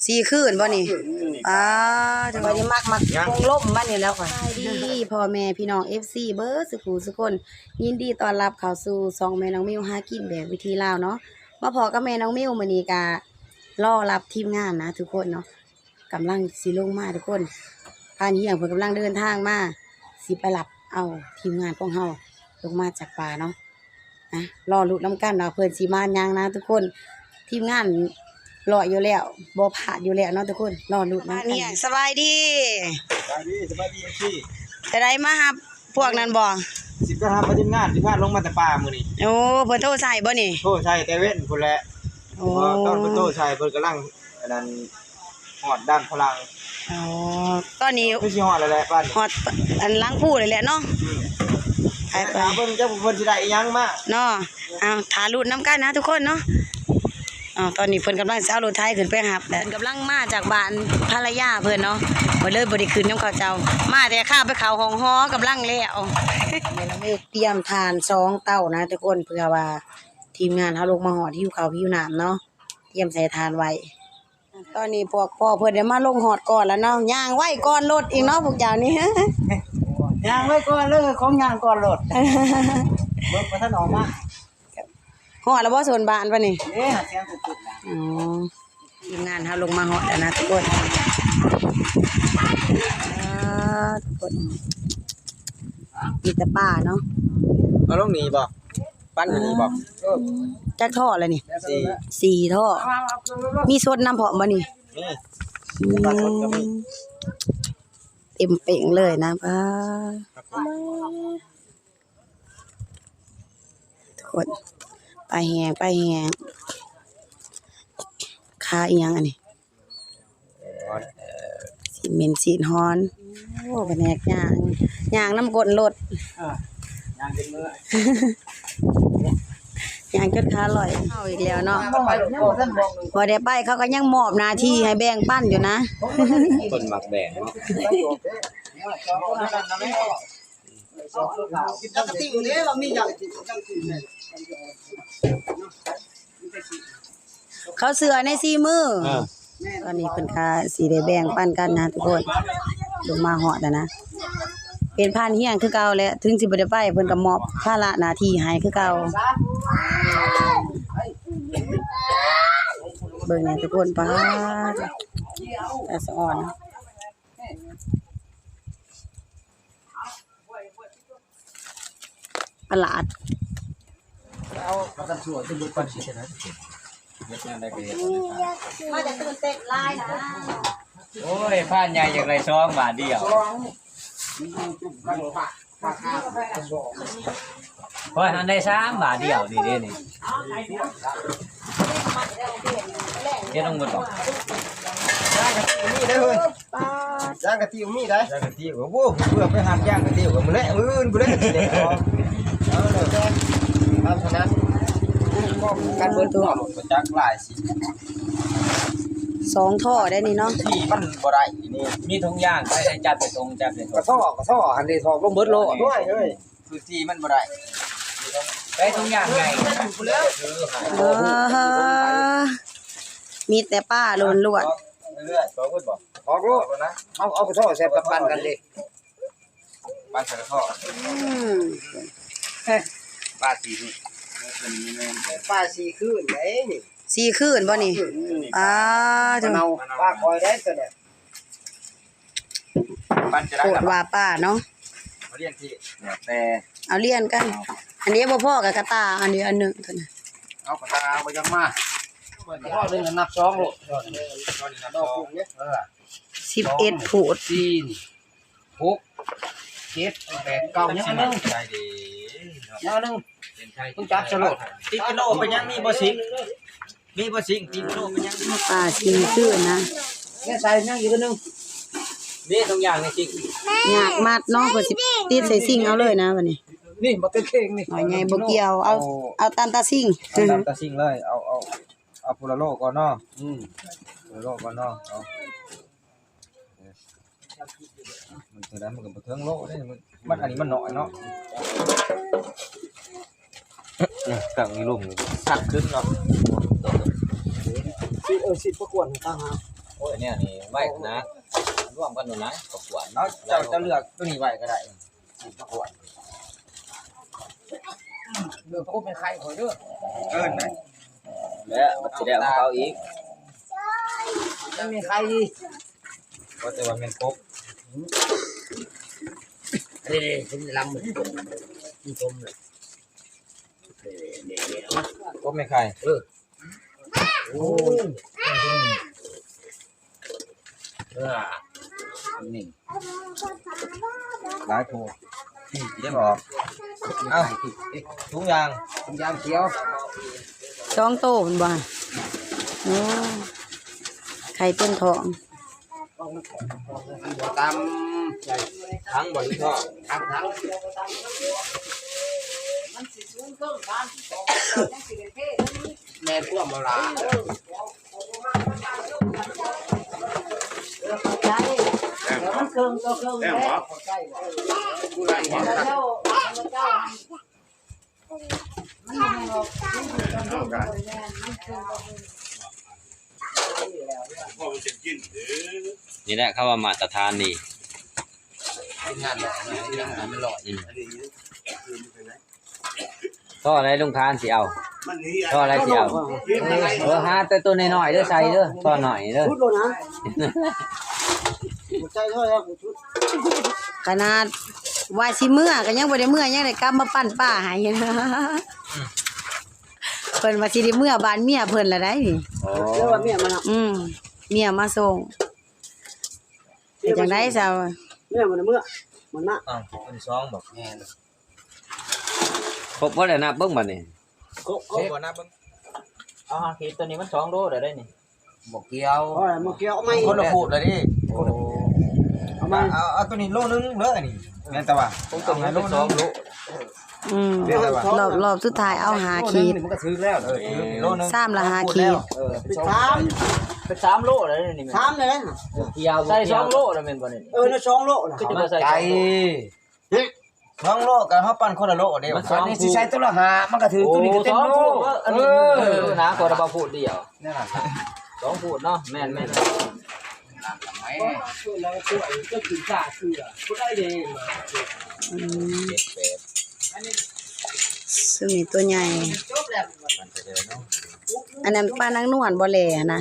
4คืนบ่นี่จังว่าสิมักคงล่มมานี่แล้วค่ะดีพ่อแม่พี่น้อง FC เบิดสุขุสุคนยินดีต้อนรับเข้าสู่ช่องแม่น้องมิวหากินแบบวิธีลาวเนาะมาพอกับแม่น้องมิวมื้อนี้ก็รอรับทีมงานนะทุกคนเนาะกำลังสิลงมาทุกคนพานเฮียงเพิ่นกำลังเดินทางมาสิไปรับเอาทีมงานของเฮาลงมาจากป่าเนาะนะรอลุ้นนำกันเนาะเพิ่นสิมาหยังนะทุกคนทีมงานรออยู่แล้วบ่พลาดอยู่แล้วเนาะทุกคนรอลุ้นนำกันเนี่ยสบายดีสบายดีพี่จะได้มารับพวกนั้นบ่สิบก็ทำมาทีมงานลงมาแต่ป่ามื้อนี้โอ้เพิ่นโทรใส่บ่นี่โทรใช่แต่เว้นพุ่นแหละโอ้ตอนเพิ่นโทรใช่เพิ่นกำลังอันนั้นฮอดด้านพลังอ๋อตอนนี้คือสิฮอดแล้วแหละบ้านฮอดอันล้างผู้เลยแหละเนาะไปเพิ่นจะเพิ่นสิได้อีหยังมาเนาะเอาถ่าลุ้นนำกันนะทุกคนเนาะตอนนี้เพิ่นกำลังสิเอารถไถขึ้นไปรับแล้วกำลังมาจากบ้านภรรยาเพิ่นเนาะบ่เลยบ่ได้ขึ้นนำเขาเจ้ามาแต่ข้าไปเข้าห้องฮอกำลังแล้วแม่น้องมิวเตรียมทาน2เต้านะทุกคนเพื่อว่าทีมงานเฮาลงมาฮอดหิวข้าวหิวน้ำเนาะเตรียมใส่ทานไว้ตอนนี้พวกพ่อเพิ่นได้มาลงฮอดก่อนแล้วเนาะย่างไว้ก่อนรถอีกเนาะพวกเจ้านี่ย่างไว้ก่อนเลยของย่างก่อนรถเบิ่งบ่ทันออกมาฮอดแล้วบ่สนบ้านปะนี่เด้เสียงสุดๆนะอ๋อทีมงานเฮาลงมาฮอดแล้วนะทุกคนทุกคนมีแต่ป่าเนาะเอาลงนี่บ่ปั้นอยู่นี่บ่จักท่ออะไรนี่4ท่อมีสดน้ำพร้อมบ่นี่นี่เต็มเป่งเลยนะป้าทุกคนไปแหงคาอีหยังอันนี้สิเหม็นสีฮอนโอ้แผนกย่างน้ำกดรถย่างเป็นมื้อย่างจนขาลอยเอาอีกแล้วเนาะพอได้ไปเขาก็ยังมอบหน้าที่ให้แบ่งปั้นอยู่นะคนมักแบ่งเนาะจักติ่งเด้เรามีอย่างจังซี่แม่เขาเสือใน4มื้อตอนนี้เพิ่นก็สิได้แบ่งปันกันนะทุกคนลงมาฮอดแล้วนะเป็นพานเฮียงคือเก่าแหละถึงสิบ่ได้ไปเพิ่นก็มอบภาระหน้าที่ให้คือเก่าเบิ่งนี่ทุกคนป้าแต่สะอ่อนประหลาดเอาประกันชั่วจะบุกปันสินะเฮ็ดงานได้ก็เฮ็ดมาจากตื่นเต้นหลายนะโอ้ยผ่านใหญ่อย่างไร2 บาทเดียวโอ้ยอันได้3 บาทเดียวนี่เด้นี่เฮ็ดต้องหมดบ่ย่างกะทิมีได้เฮ้ยย่างกะทิมีได้ย่างกะทิโอ้โหเพื่อไปหักย่างกะทิก็มื้อแลมื้ออื่นบ่ได้สิได้ออกเอาเลยครับฉะนั้นกันเบิดตัวบ่จักหลายสิ2ท่อได้นี่เนาะที่มันบ่ได้นี่มีทุงย่างไปให้จับไปตรงจับไปตรงกระท่ออันนี้ทอกลงเบิดโลด้วยเฮ้ยคือที่มันบ่ได้ไปทุงย่างไงมีแต่ป้าโลนลวดเรื่อยๆบ่บ่ออกโลนะเอากระท่อแซ่บกับปั้นกันดิปั้นใส่กระท่อป้าสีป้าสีคืนไหนนี่4คืนบ่นี่จังเอาป้าคอยได้ตัวเนี่ยปั้นจะได้โคตรว่าป้าเนาะเรียนที่แต่เอาเรียนกันอันนี้บ่พอกับกระตาอันนี้อันนึงเท่านั้นเอากระตาบ่ยังมาพ่อเรื่องนับ2โลดอกพุ่งเนี่ย11ผูด4 6 7 8 9ยังนึงใจดียังนึงต้องจับสโลดติกิโลเป็นยังมีบ่สิงติกิโลเป็นยังป้าสิซื้อนะแม่ใส่ยังอีกนึงนี่ทุงย่างนี่จริงยากมัดเนาะเพิ่นสิติดใส่ซิ่งเอาเลยนะบัดนี้นี่บ่เต็มเข่งนี่หน่อยใหญ่บ่เกี่ยวเอาตามตาซิ่งตามตาซิ่งเลยเอาพุละโลก่อนเนาะพุละโลก่อนเนาะเอามันจะได้มันก็บ่ถึงโลได้มันอันนี้มันน้อยเนาะตั้งนี่ลงสักขึ้นเนาะสิประกวดตั้งฮะ โอ้ยเนี่ยนี่ไว้นะร่วมกันหนูนะประกวด เอาเจ้าจะเลือกตัวนี้ไว้ก็ได้ประกวด เลือกคบเป็นใครขอเด้อ เอิ้นนะ และมันสิได้ของเขาอีก มันมีใครดี ก็แต่ว่าแม่นครบ เด้ผมลำเหมือนมีชมเลยเด้ ครบแม่นใคร โอ้นี่ หลายผู้ได้บอกเอ้าทุกอย่าง ยางเขียว สองโตมันบ่โอ้ไข่เป็นทอง ตาม ทั้งบ่หรือพ่อ ทั้งแม่ทั่วมาลา นี่แหละเขาว่ามาตรฐานนี่ งานหล่อที่งานมันหล่อ ท่ออะไรลุงทานสิเอาท่ออะไรสิเอาหาแต่ตัวน้อยๆเด้อใส่เด้อท่อหน่อยเด้อ ชุดโลนะใจเท่าไหร่ชุด ขนาดว่าสิเมื่อก็ยังบ่ได้เมื่อยังได้กลับมาปั้นป้าให้ เพิ่นว่าสิได้เมื่อบ้านเมียเพิ่นละได้นี่ โอ้ เรียกว่าเมียมัน เมียมาส่งเป็นจังได๋ซะ เมียมันเมื่อมันน่ะ อ้าวเป็นซองบอก แม่ ครบบ่ได้นับเบิ่งบัดนี้ ก็ ครบบ่นะเบิ่ง เอาหาขีดตัวนี้มัน2โลได้นี่ บ่เกี่ยว โอ้ยมันเกี่ยวไม่ คนละพูดเลยดิ เอามา เอาตัวนี้โลนึงเด้อนี่แม่นแต่ว่า ผมตัวนี้มัน2โล รอบสุดท้ายเอาหาขีด มันก็ซื้อแล้วโลนึง ซ้ำละหาขีด เป็นสาม เป็น3โลได้นี่ สามเลยนะ เกี่ยวใส่2โลได้แม่นบ่นี่ น่ะสองโลนะ คือจะมาใส่ ไก่ท้องโลกับเฮาปั้นคนละโลเด้อันนี้สิใช้ตัวละ5มันก็ถือตัวนี้ก็เต็มโล อันนี้นะขอระบาพูดเดียว นั่นน่ะ 2พูดเนาะแม่น เราช่วยก็กินกาเสือก็ได้ดี ซึ่งนี่ตัวใหญ่ มันจะเดินเนาะ อันนั้นป้านางนวลบ่แลนะ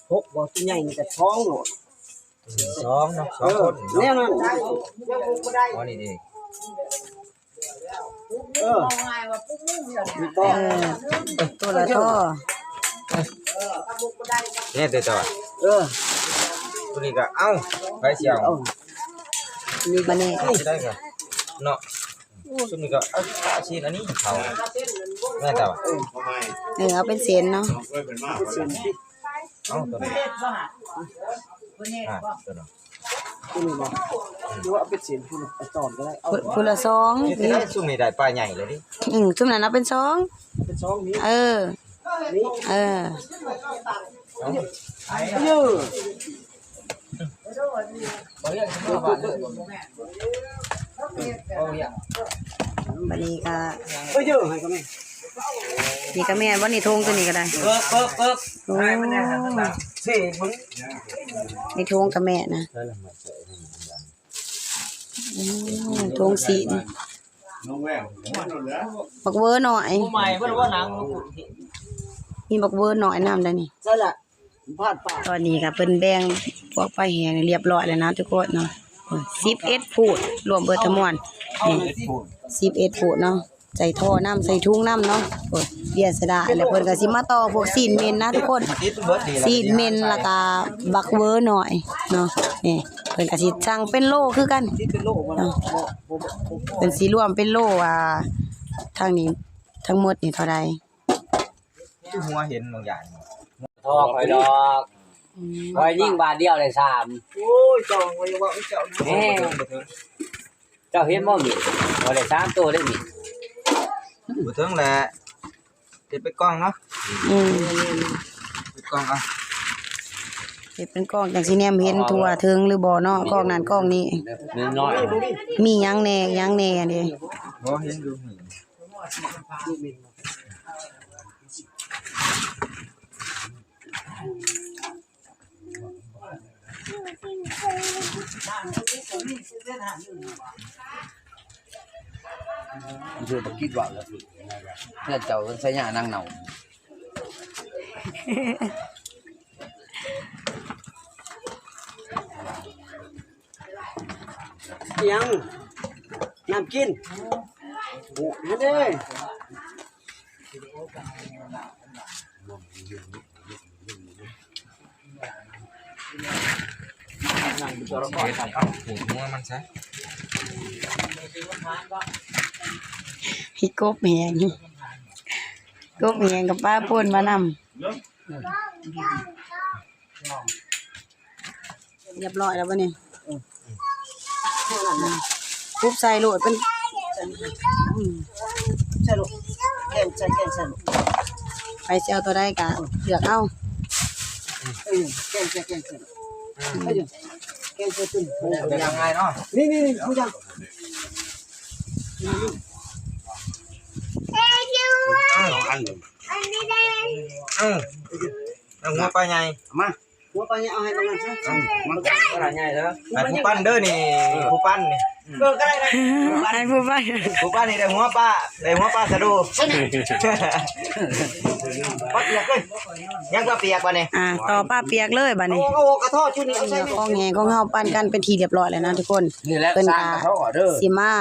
พกบ่ตัวใหญ่นี่แต่ท้องโหด สองเนาะสองคน แน่นอน อ๋อนี่ดิ มีต่อ ตัวละท่อ เนี่ยตัว ตัวนี้ก็เอ้าไปเสียว นี่บัดนี้ สิได้ก็เนาะตัวนี้ก็เอาชีนอันนี้เขาแม่นแต่ว่า เอาเป็นเส้นเนาะ เอ้าตัวนี้ตัวนี้ ตัวนี้นะดูว่าเป็นเสียงคุณไปตอนก็ได้เอา ผู้ละสอง นี่ที่ได้ซุ่มนี่ได้ปลาใหญ่เลยดิ ซุมนั้นเอาเป็นสอง เป็นสองนี้ เออ นี่ เออ เยอะ บ่เรียกชื่อว่าเด้อบ่เรียก บัดนี้ก็ เยอะให้ก็แม่ นี่ก็แม่นบ่นี่ทงตัวนี้ก็ได้ เปิ๊บ โอ้ สิมึง นี่ทงกับแม่นะทงสีนบักเวอร์หน่อย ผู้ใหม่เพิ่นว่าหนัง มีบักเวอร์หน่อยน้ำได้นี่ ใช่ละพลาดป่า ตอนนี้ก็เพิ่นแบ่งพวกปลาแห้งเรียบร้อยแล้วนะทุกคนเนาะ11พูดรวมเบิดทั้งมวลนี่11พูดเนาะใส่ท่อน้ำใส่ถุงน้ำเนาะโอ้ยเบียร์สะดาแล้วเพิ่นก็สิมาต่อพวกซีนเมนนะทุกคน ติดเบิดดีแล้ว ซีนเมนแล้วก็บักเวอร์หน่อยเนาะนี่เพิ่นก็สิสั่งเป็นโลคือกัน ที่เป็นโรคมัน เพิ่นสิรวมเป็นโลทางนี้ทั้งหมดนี่เท่าใด ที่หัวเห็นบางอย่าง ทอข่อยดอกข่อยยิ่งบาทเดียวได้3 โอ้ยจองไว้ว่าเจ้า แม่เจ้าเห็นบ่มีบ่ได้3ตัวได้มี บ่ถึงแหละติดไปกล้องเนาะ อืม ไปกล้องเอา เฮ็ดเป็นกล้องจังสิแนมเห็นทั่วถึงหรือบ่เนาะกล้องนั้นกล้องนี้ น้อย มีหยังแหน่หยังแหน่เด้ บ่เห็นอยู่นี่ chưa có kít vào là nên cháu xây nhà năng nào ยังน้ำกินนั่นเด้นั่งดูจอก่อน หูมัวมันซะ พี่กบแหงกบแหงกับป้าป่นมานำเรียบร้อยแล้วบ่นี่ปุ๊บใส่โหลดเป็น ใช่ลูกแกงใช่แกงใช่ลูก ไปสิเอาตัวใดกะเลือกเอา แกงใช่แกงใช่แกงใช่ตุ้น ยังไงเนาะ นี่ผู้จัง เอาหัวปลาใหญ่ มาหัวปลาเนี่ยเอาให้ตรงนั้นซะ มันปลาใหญ่เด้อไอ้ผู้ปั้นเด้อนี่ผู้ปั้นนี่ ก็ได้ได้ ให้ผู้ไป ผู้ปั้นนี่ได้หัวปลาสะดูปัดเปียกเลยยังปลาเปียกป่ะเนี่ย ต่อป้าเปียกเลยบัดนี้ โอ้กระทอดชุดนี้เอาใส่ ข้องแหงของเฮาปั้นกันเป็นทีเรียบร้อยแล้วนะทุกคน นี่แหละ เพิ่น สร้าง ก็ กระทอดเด้อ สิมา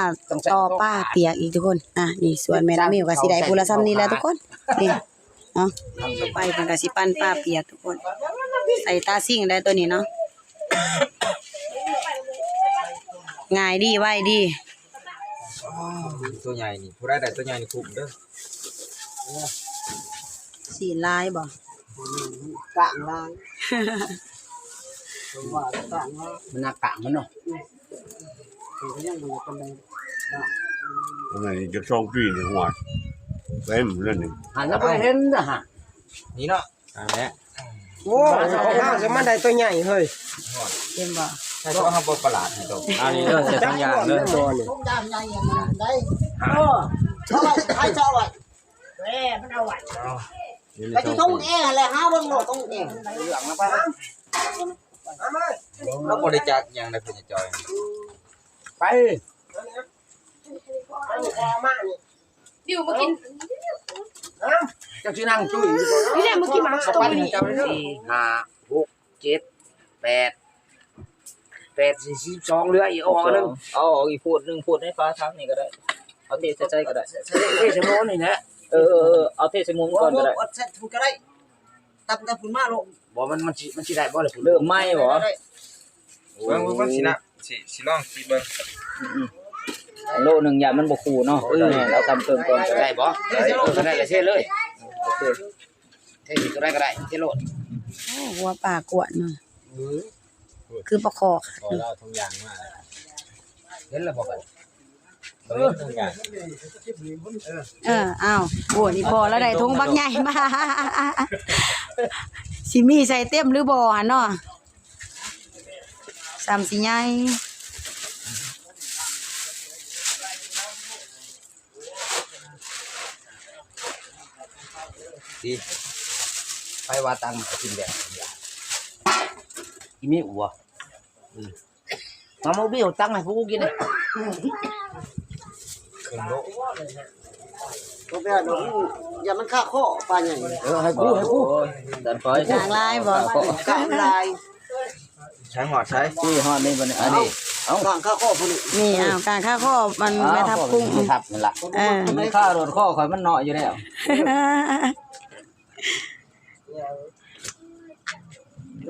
ต่อป้าเปียกอีกทุกคนนี่ส่วนแม่น้ำมิวก็สิได้ผู้ละซ้ำนี้แหล้วทุกคนนี่เนาะต่อไปเพิ่นก็สิปั้นป้าเปียกทุกคนใส่ตาซิ่งได้ตัวนี้เนาะง่ายดีไวดี ตัวใหญ่นี่ผู้ได้แต่ตัวใหญ่นี่คุ้มเด้อ สีลายบ่ กางลายว่ากางลาย มันน่ากะมันเนาะ ก็ยังบ่ปานใด อันนี้จะ2 ปีนี่หัวเต็มเลยนี่ หันแล้วไปเห็นนะฮะนี่เนาะอันนี้ โอ้ข้าวจะมันได้ตัวใหญ่เฮ้ย เห็นบ่ ใช่ตัวข้าวบดประหลาดนี่ตัว อันนี้เด้อเสร็จทั้งอย่างเด้อ ตัวนี่ต้องยามใหญ่มันได้เท่าไหร่ให้เท่าไหร่แม่มันเอาไว้ไปที่ทุ่งแอแหละหาเบิ่งโลต้องแอ เหลืองนะป้าแล้วบริจาคยังได้เพิ่นจะจอยไป ดิวมากิน เจ้าชื่อนั่งจุ้ย นี่แหละเมื่อกี้มาตรงนี้ 4 5 6 7 8 42เหลืออีกเอานึง เอาออกอีกพูดหนึงพูดให้ฟ้าทั้งนี่ก็ได้เอาเทใส่ก็ได้ เฮ้ยสมมุตินี่แหละ เอาเทใส่มุมก่อนก็ได้ อดเสร็จถูกก็ได้ตับฝุ่นมาลง บ่มันสิได้บ่ล่ะพุ่น เริ่มไหม้บ่ เบิ่งสินะสิลองสิเบิ่ง โลนึงอย่ามันบ่คูเนาะเราทำเติมก่อนก็ได้ ได้บ่ได้เลยเช่เลยเท่ก็ได้เช่โลด หัวปลากวนเนาะคือปลาคอ ขอเล่าทุกอย่างมา เห็นแล้วบ่กัน ทุกอย่าง อ้าวโอ้นี่พอแล้วได้ทงบักใหญ่มาสิมีใส่เต็มหรือบ่หั่นเนาะซ้ำสิใหญ่ สิไปว่าตังกินแบบอีมีอัวมาโมบิลตังให้พวกกูกินเลยครึ่งโล ตัวแบบอย่ามันฆ่าข้อปลาใหญ่ ให้กู ดันคอย กลางลายบ่ กางลาย ใช้หอดใช้ ที่ฮอดนี่บัดนี้อันนี้ กางฆ่าข้อพุ่น นี่กลางค่าข้อมันแม่ทับกุ้ง ทับนั่นล่ะ มันค่าโดนข้อข่อยมันเนาะอยู่แล้ว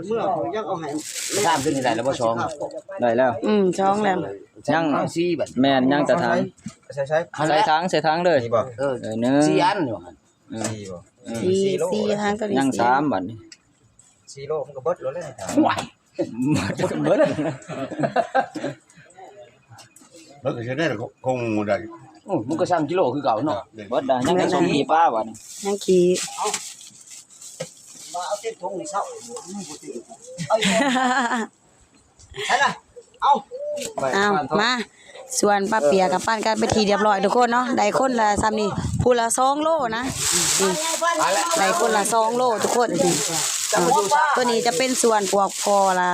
เมื่อเขายังเอาให้ ข้ามขึ้นได้แล้วบ่ช้อง ได้แล้ว ช่องแล้ว ยัง ซีบัด แม่นยังแต่ทาง ใช้ ใส่ทางเลย นี่บ่ หนึ่ง ซีอันอยู่หั่น 4 4บ่ สี่ทางตัวนี้ ยัง3บัดนี้ 4โลมันก็เบิดแล้วเลย ห่วยเบิด แล้วก็จะได้คงได้ มันก็3กิโลคือเก่าเนาะ เบิดได้ยังจะส่งกี่ป้าบัดนี้ ยังขี่ มาเอาเส้นทงนี่เศร้าใช่ล่ะเอา มาส่วนป้าเปียกับปั้นกันไปทีเรียบร้อยทุกคนเนาะได้คนละซ้ำนี่ผู้ละ2 โลนะได้คนละ2 โลทุกคน ตัวนี้จะเป็นส่วนพวกพอละ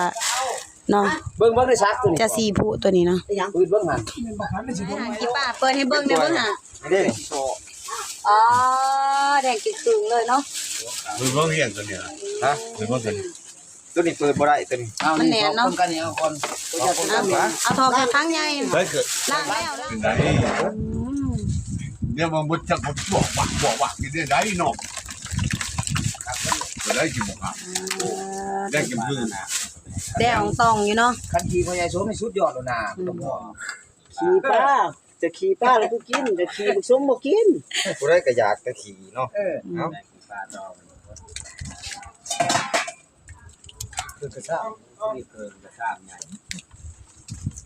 เนาะ เบิ่งได้ซักตัวนี้ จะสีผู้ตัวนี้เนาะ ปืนเบิ่งหั่น กี่ป้าเปิดให้เบิ่งได้เบิ่งอ่ะ เด้ อ๋อแดงกิ๊กตึงเลยเนาะ มือเบิ่งเฮียนตัวนี้ฮะมือเบิ่งตัวนี้ ตัวนี้เปิดบ่ได้ตัวนี้ มันแน่นเนาะ กันนี่เอาก่อน เอาทองแค่ครั้งใหญ่ เฮ้ยเกิด ล้างแล้วล้าง เป็นไดเนี่ยมันบ่จักบ่บอกว่านี่ได้เนาะได้กินบ่ครับได้กินมื้อนะ แดงของตองอยู่เนาะ คันทีพ่อใหญ่โสมนี่สุดยอดแล้วนะต้องบอก ขี่ป้าจะขี่ป้าแล้วกูกินจะขี่บุกซุ้มบ่กิน ผู้ได้ก็อยากจะขี่เนาะเอ้าคือกระซ่านี่คือกระซ่าใหญ่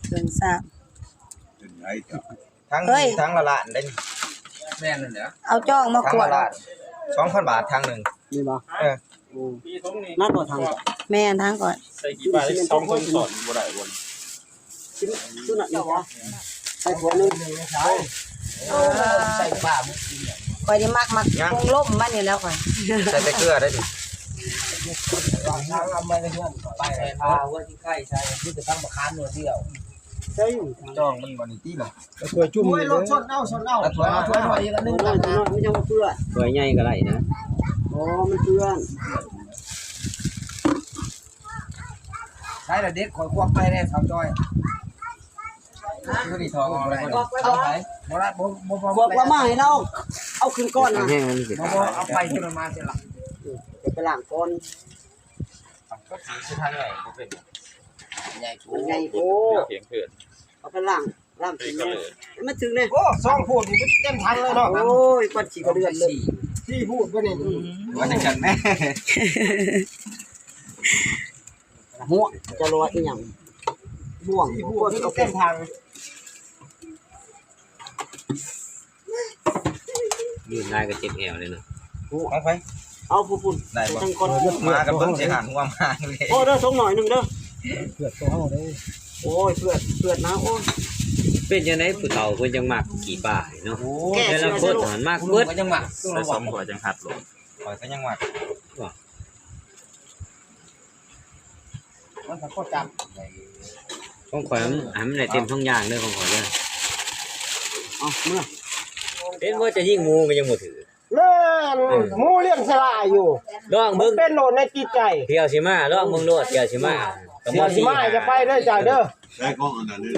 เกินทราบ เป็นไดจ้ะ ทั้งละล้านได้แม่นนั่นแหละ เอาจ้องมา ทั้ ข ง ว ละ ด ล้าน 2,000 บาททางหนึง นี่บ่ เออ นัดบ่ทาง แม่ทั้งก่อน ใส่กี่บาทได้2คนสอนบ่ได้บ่ ชิ้นตัวน่ะนี่บ่ใส่หัวนึง ใส่ป้า คอยได้มักคงล่มมันนี่แล้วก่อน ใส่แต่เกลือได้ดิทางเอาไปเลยเพื่อนไปพาว่าที่ใกล้ใช่ที่จะตั้งบักคานเนื้อเดียว ใส่อยู่ จ้องมันบ่นี่ติล่ะ ตัวจุ่มเลยรถชนเอา ถ้วยหน่อยละนึง น้อยไม่ยังเพื่อน สวยใหญ่ก็ได้นะ อ๋อมันเพื่อน ใช่ละเด็กคอยควบไปแน่สาวจอยคือนี่ทองอะไรบ่เอาไปบ่ละบ่ พวกละมาให้เราเอาขึ้นก้อนนะ แห้งมันสิ บ่เอาไปจนมาเสร็จละ จะไปล้างก้อน ก็สีคือทางไหนบ่เป็นใหญ่ มันไงโอ้เอาไปล้างถึงมันถึงเลย โอ้สองพูดนี่เต็มทันเลยเนาะ โอ้ยก้อนฉีกระเดือนเลยที่พูดไปนี่ ว่าจังกันแม่ หัวจะรออีหยังบ่วงพูดเต็มทาง ยืนได้ก็เจ็บแอวเลยเนาะ เอาไป เอาพูด ได้บ่ ทั้งก้อน มากับเบิ่งสิหันหัวมาเลย โอ้เด้อส่งหน่อยนึงเด้อเพื่อนตัวเฮาเด้อโอ้ยเพื่อนนะโอ้ย เป็นจังได๋ผู้เฒ่าเพิ่นจังมักขี่ป่าเนาะ แก่ แต่ เสื ละ อ คน ลูก หันมาก เบิ เบิ ด ด ก็ยังหมัก ได้สมหัวจังหัดลง ข่อยก็ยังหมักมันก็จับ ของข่อยมันได้เต็มท้องอย่างเด้อของข่อยเด้อ เอาเมื่อ เป็นว่าจะยิงหมูก็ยังบ่ถือ เล่นหมูเลี้ยงสลาอยู่ ลองเบิ่ง เป็นโหลดในจิตใจ เที่ยวสิมาลองเบิ่งโลดเที่ยวสิมาก็บ่สิ มาจะไปเด้อจ้าเด้อ ได้ก็อันนั้นนี่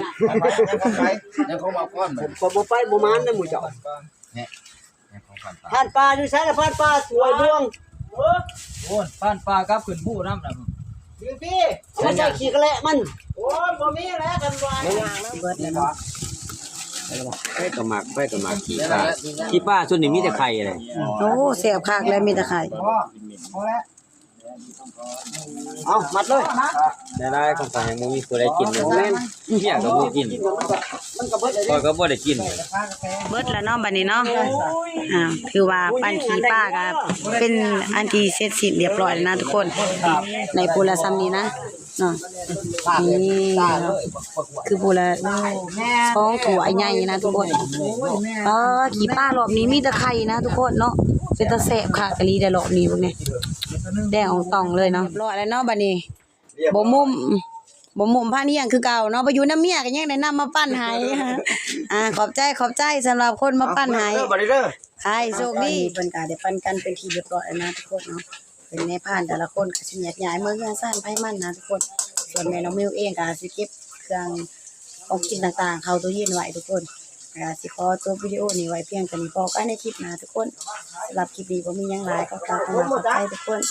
ไปยังเขามาก้อน ผมก็บ่ไปบ่มานนะหมู่เจ้าผ่านป่าอยู่ไสล่ะผ่านป่าสวยดวง โอ้ยป้านปลากับขึ้นผู้น้ำนะ พี่เอามาใส่ขี้กระและมันโอ้ยบ่มีแล้วกันว่า เบิดแล้วเนาะ ไปก็มักขี่ป่าส่วนนี้มีแต่ไข่เลย โอ้เสียบคักแล้วมีแต่ไข่ เอามัดเลย ได้ของข่อยยังบ่มีผู้ใดกินเลยแม่นเมียก็บ่กิน มันก็เบิดเลย ข่อยก็บ่ได้กิน เบิดแล้วเนาะบัดนี้เนาะถือว่าปั้นขี้ป้าก็เป็นอันที่เสร็จสิ้นเรียบร้อยแล้วนะทุกคนในปูละซ้ำนี้นะเนาะนี่คือปูละ2ถั่วใหญ่นะทุกคนขี้ป้ารอบนี้มีแต่ไข่นะทุกคนเนาะเป็นตะแซ่บค่ะกะลีได้รอบนี้พวกนี้แดงของตองเลยเนาะรอแล้วเนาะบัดนี้บ่มุมผ้านี่ยังคือเก่าเนาะไปอยู่น้ำเมียก็ยังได้นำมาปั้นให้ขอบใจสำหรับคนมาปั้นให้ บัดนี้เด้อ ใช่โชคดีเพิ่นก็ได้ปั้นกันเป็นที่เรียบร้อยแล้วนะทุกคนเนาะเป็นแม่ผ่านแต่ละคนก็สิแยกย้ายเมืองย่างซ่านไผมันนะทุกคนส่วนแม่น้องมิวเองก็สิเก็บเครื่องของกินต่างๆเข้าตู้เย็นไว้ทุกคนก็สิขอจบวิดีโอนี้ไว้เพียงเท่านี้พอกันในคลิปหน้าทุกคนสำหรับคลิปนี้บ่มีหยังหลายก็ฝากกำลังใจทุกคน